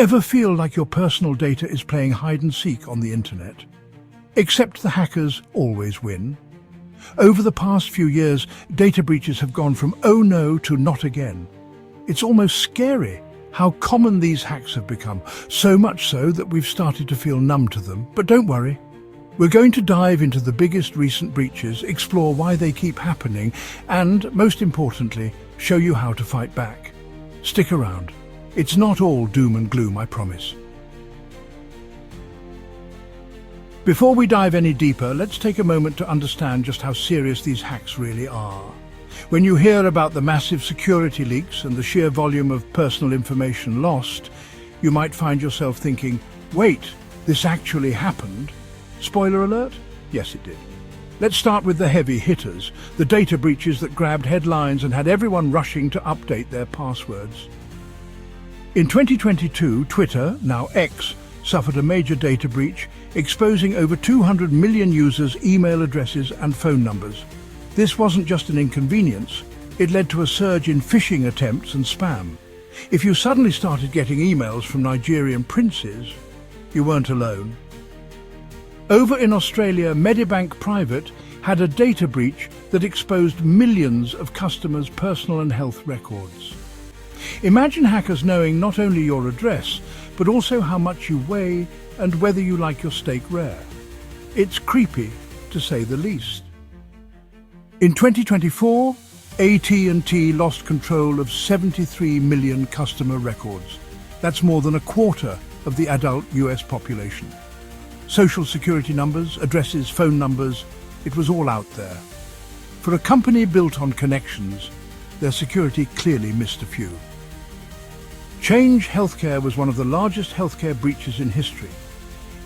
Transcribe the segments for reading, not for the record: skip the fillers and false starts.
Ever feel like your personal data is playing hide and seek on the internet? Except the hackers always win. Over the past few years, data breaches have gone from "oh no" to "not again." It's almost scary how common these hacks have become, so much so that we've started to feel numb to them. But don't worry, we're going to dive into the biggest recent breaches, explore why they keep happening, and, most importantly, show you how to fight back. Stick around. It's not all doom and gloom, I promise. Before we dive any deeper, let's take a moment to understand just how serious these hacks really are. When you hear about the massive security leaks and the sheer volume of personal information lost, you might find yourself thinking, wait, this actually happened? Spoiler alert? Yes, it did. Let's start with the heavy hitters, the data breaches that grabbed headlines and had everyone rushing to update their passwords. In 2022, Twitter, now X, suffered a major data breach, exposing over 200 million users' email addresses and phone numbers. This wasn't just an inconvenience, it led to a surge in phishing attempts and spam. If you suddenly started getting emails from Nigerian princes, you weren't alone. Over in Australia, Medibank Private had a data breach that exposed millions of customers' personal and health records. Imagine hackers knowing not only your address, but also how much you weigh and whether you like your steak rare. It's creepy, to say the least. In 2024, AT&T lost control of 73 million customer records. That's more than a quarter of the adult US population. Social security numbers, addresses, phone numbers, it was all out there. For a company built on connections, their security clearly missed a few. Change Healthcare was one of the largest healthcare breaches in history,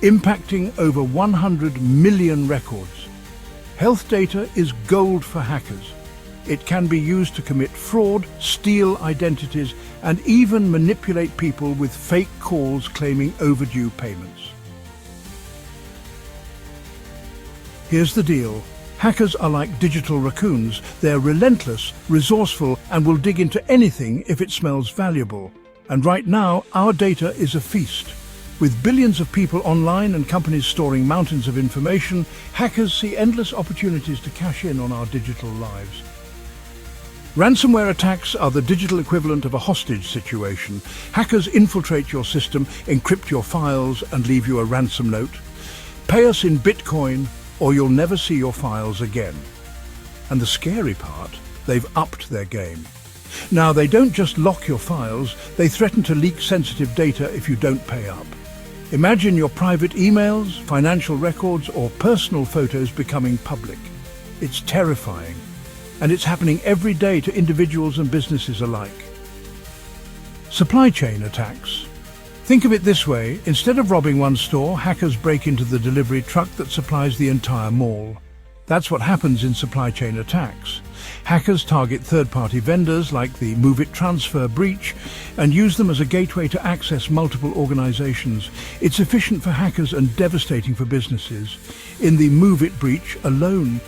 impacting over 100 million records. Health data is gold for hackers. It can be used to commit fraud, steal identities, and even manipulate people with fake calls claiming overdue payments. Here's the deal. Hackers are like digital raccoons. They're relentless, resourceful, and will dig into anything if it smells valuable. And right now, our data is a feast. With billions of people online and companies storing mountains of information, hackers see endless opportunities to cash in on our digital lives. Ransomware attacks are the digital equivalent of a hostage situation. Hackers infiltrate your system, encrypt your files, and leave you a ransom note. Pay us in Bitcoin, or you'll never see your files again. And the scary part, they've upped their game. Now, they don't just lock your files, they threaten to leak sensitive data if you don't pay up. Imagine your private emails, financial records, or personal photos becoming public. It's terrifying, and it's happening every day to individuals and businesses alike. Supply chain attacks. Think of it this way, instead of robbing one store, hackers break into the delivery truck that supplies the entire mall. That's what happens in supply chain attacks. Hackers target third-party vendors like the Move It transfer breach and use them as a gateway to access multiple organizations. It's efficient for hackers and devastating for businesses. In the Move It breach alone,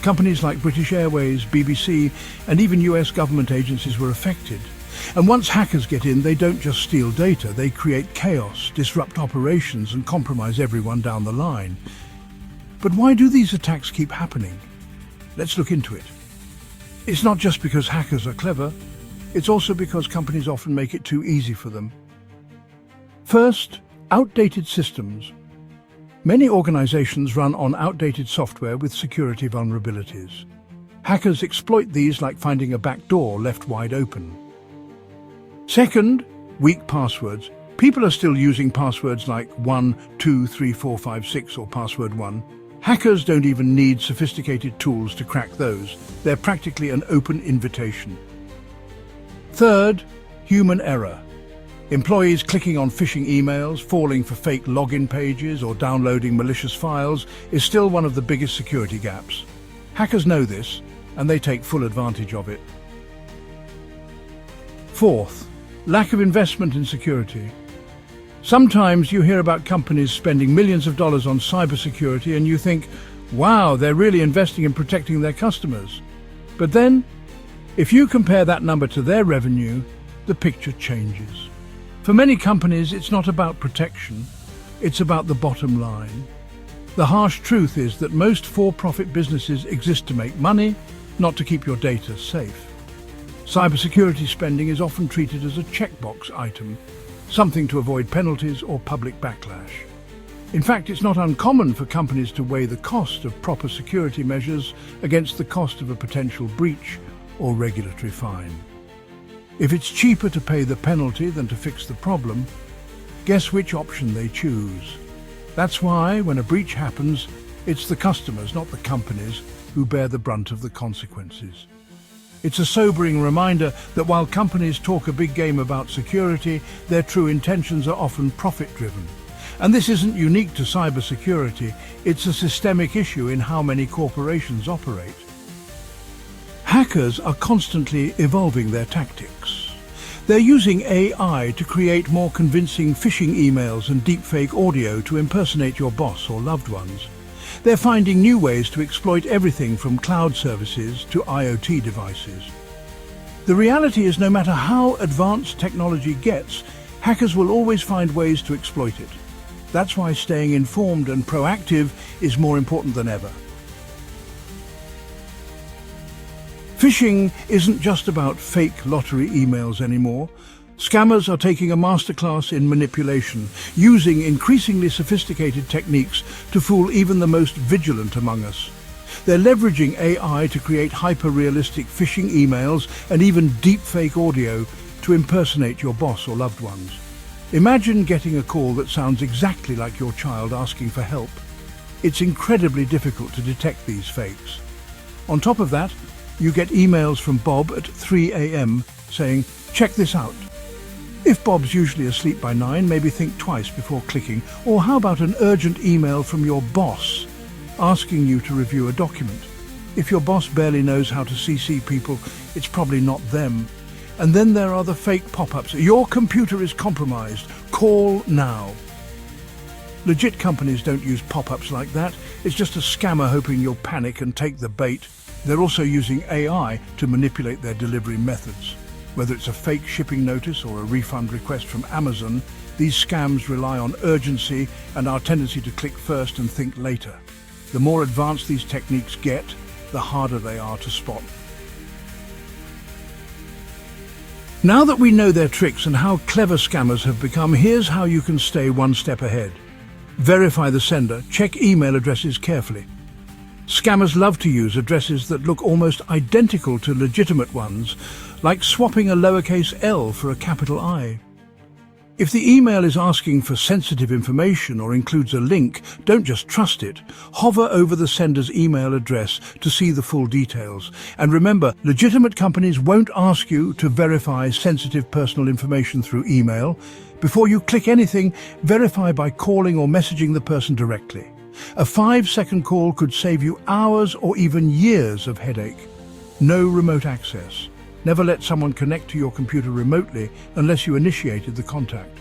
companies like British Airways, BBC, and even US government agencies were affected. And once hackers get in, they don't just steal data, they create chaos, disrupt operations, and compromise everyone down the line. But why do these attacks keep happening? Let's look into it. It's not just because hackers are clever, it's also because companies often make it too easy for them. First, outdated systems. Many organizations run on outdated software with security vulnerabilities. Hackers exploit these like finding a back door left wide open. Second, weak passwords. People are still using passwords like 123456 or password 1. Hackers don't even need sophisticated tools to crack those. They're practically an open invitation. Third, human error. Employees clicking on phishing emails, falling for fake login pages, or downloading malicious files is still one of the biggest security gaps. Hackers know this, and they take full advantage of it. Fourth, lack of investment in security. Sometimes you hear about companies spending millions of dollars on cybersecurity and you think, wow, they're really investing in protecting their customers. But then, if you compare that number to their revenue, the picture changes. For many companies, it's not about protection, it's about the bottom line. The harsh truth is that most for-profit businesses exist to make money, not to keep your data safe. Cybersecurity spending is often treated as a checkbox item, something to avoid penalties or public backlash. In fact, it's not uncommon for companies to weigh the cost of proper security measures against the cost of a potential breach or regulatory fine. If it's cheaper to pay the penalty than to fix the problem, guess which option they choose? That's why, when a breach happens, it's the customers, not the companies, who bear the brunt of the consequences. It's a sobering reminder that while companies talk a big game about security, their true intentions are often profit-driven. And this isn't unique to cybersecurity, it's a systemic issue in how many corporations operate. Hackers are constantly evolving their tactics. They're using AI to create more convincing phishing emails and deepfake audio to impersonate your boss or loved ones. They're finding new ways to exploit everything from cloud services to IoT devices. The reality is, no matter how advanced technology gets, hackers will always find ways to exploit it. That's why staying informed and proactive is more important than ever. Phishing isn't just about fake lottery emails anymore. Scammers are taking a masterclass in manipulation, using increasingly sophisticated techniques to fool even the most vigilant among us. They're leveraging AI to create hyper-realistic phishing emails and even deepfake audio to impersonate your boss or loved ones. Imagine getting a call that sounds exactly like your child asking for help. It's incredibly difficult to detect these fakes. On top of that, you get emails from Bob at 3 a.m. saying, "Check this out." If Bob's usually asleep by 9, maybe think twice before clicking. Or how about an urgent email from your boss asking you to review a document? If your boss barely knows how to CC people, it's probably not them. And then there are the fake pop-ups. "Your computer is compromised. Call now." Legit companies don't use pop-ups like that. It's just a scammer hoping you'll panic and take the bait. They're also using AI to manipulate their delivery methods. Whether it's a fake shipping notice or a refund request from Amazon, these scams rely on urgency and our tendency to click first and think later. The more advanced these techniques get, the harder they are to spot. Now that we know their tricks and how clever scammers have become, here's how you can stay one step ahead. Verify the sender. Check email addresses carefully. Scammers love to use addresses that look almost identical to legitimate ones, like swapping a lowercase l for a capital I. If the email is asking for sensitive information or includes a link, don't just trust it. Hover over the sender's email address to see the full details. And remember, legitimate companies won't ask you to verify sensitive personal information through email. Before you click anything, verify by calling or messaging the person directly. A 5-second call could save you hours or even years of headache. No remote access. Never let someone connect to your computer remotely unless you initiated the contact.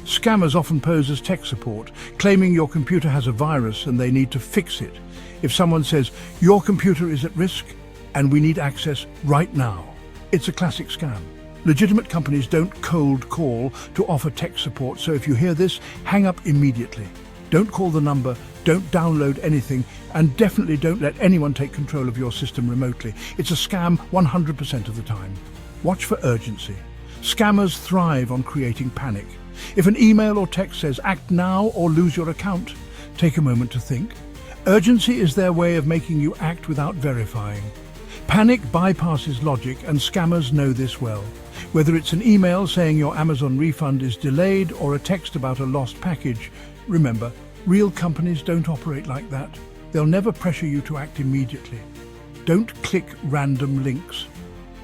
Scammers often pose as tech support, claiming your computer has a virus and they need to fix it. If someone says, "Your computer is at risk and we need access right now," it's a classic scam. Legitimate companies don't cold call to offer tech support, so if you hear this, hang up immediately. Don't call the number, don't download anything, and definitely don't let anyone take control of your system remotely. It's a scam 100% of the time. Watch for urgency. Scammers thrive on creating panic. If an email or text says "act now or lose your account," take a moment to think. Urgency is their way of making you act without verifying. Panic bypasses logic, and scammers know this well. Whether it's an email saying your Amazon refund is delayed or a text about a lost package, remember, real companies don't operate like that. They'll never pressure you to act immediately. Don't click random links.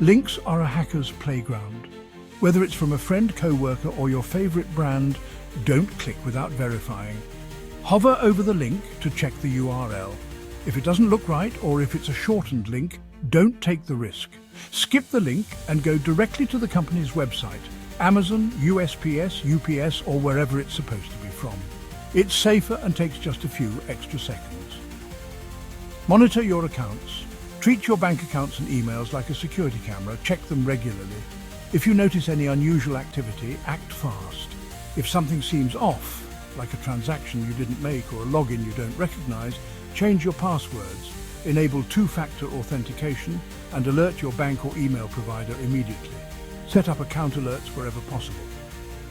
Links are a hacker's playground. Whether it's from a friend, co-worker, or your favorite brand, don't click without verifying. Hover over the link to check the URL. If it doesn't look right, or if it's a shortened link, don't take the risk. Skip the link and go directly to the company's website, Amazon, USPS, UPS, or wherever it's supposed to be from. It's safer and takes just a few extra seconds. Monitor your accounts. Treat your bank accounts and emails like a security camera. Check them regularly. If you notice any unusual activity, act fast. If something seems off, like a transaction you didn't make or a login you don't recognize, change your passwords, enable two-factor authentication, and alert your bank or email provider immediately. Set up account alerts wherever possible.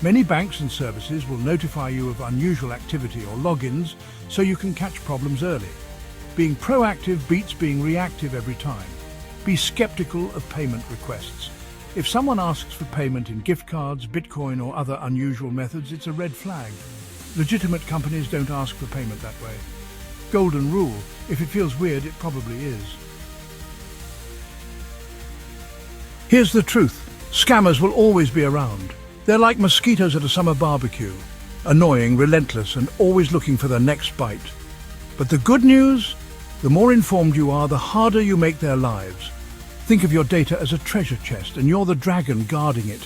Many banks and services will notify you of unusual activity or logins so you can catch problems early. Being proactive beats being reactive every time. Be skeptical of payment requests. If someone asks for payment in gift cards, Bitcoin, or other unusual methods, it's a red flag. Legitimate companies don't ask for payment that way. Golden rule: if it feels weird, it probably is. Here's the truth: scammers will always be around. They're like mosquitoes at a summer barbecue, annoying, relentless, and always looking for their next bite. But the good news? The more informed you are, the harder you make their lives. Think of your data as a treasure chest, and you're the dragon guarding it.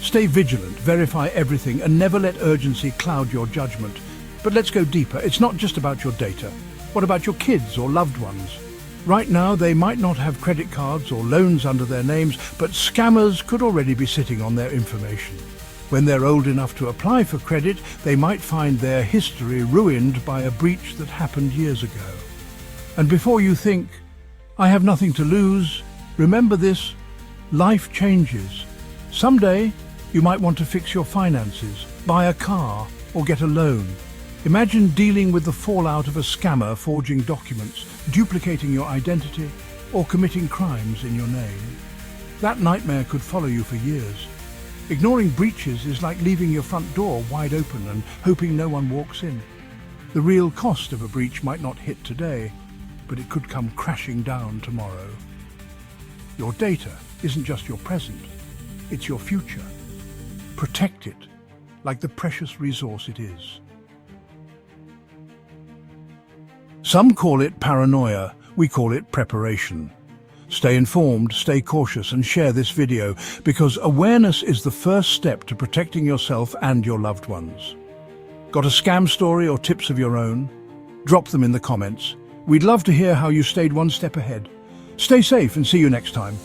Stay vigilant, verify everything, and never let urgency cloud your judgment. But let's go deeper. It's not just about your data. What about your kids or loved ones? Right now, they might not have credit cards or loans under their names, but scammers could already be sitting on their information. When they're old enough to apply for credit, they might find their history ruined by a breach that happened years ago. And before you think, "I have nothing to lose," remember this: life changes. Someday, you might want to fix your finances, buy a car, or get a loan. Imagine dealing with the fallout of a scammer forging documents, duplicating your identity, or committing crimes in your name. That nightmare could follow you for years. Ignoring breaches is like leaving your front door wide open and hoping no one walks in. The real cost of a breach might not hit today, but it could come crashing down tomorrow. Your data isn't just your present, it's your future. Protect it like the precious resource it is. Some call it paranoia, we call it preparation. Stay informed, stay cautious, and share this video, because awareness is the first step to protecting yourself and your loved ones. Got a scam story or tips of your own? Drop them in the comments. We'd love to hear how you stayed one step ahead. Stay safe and see you next time.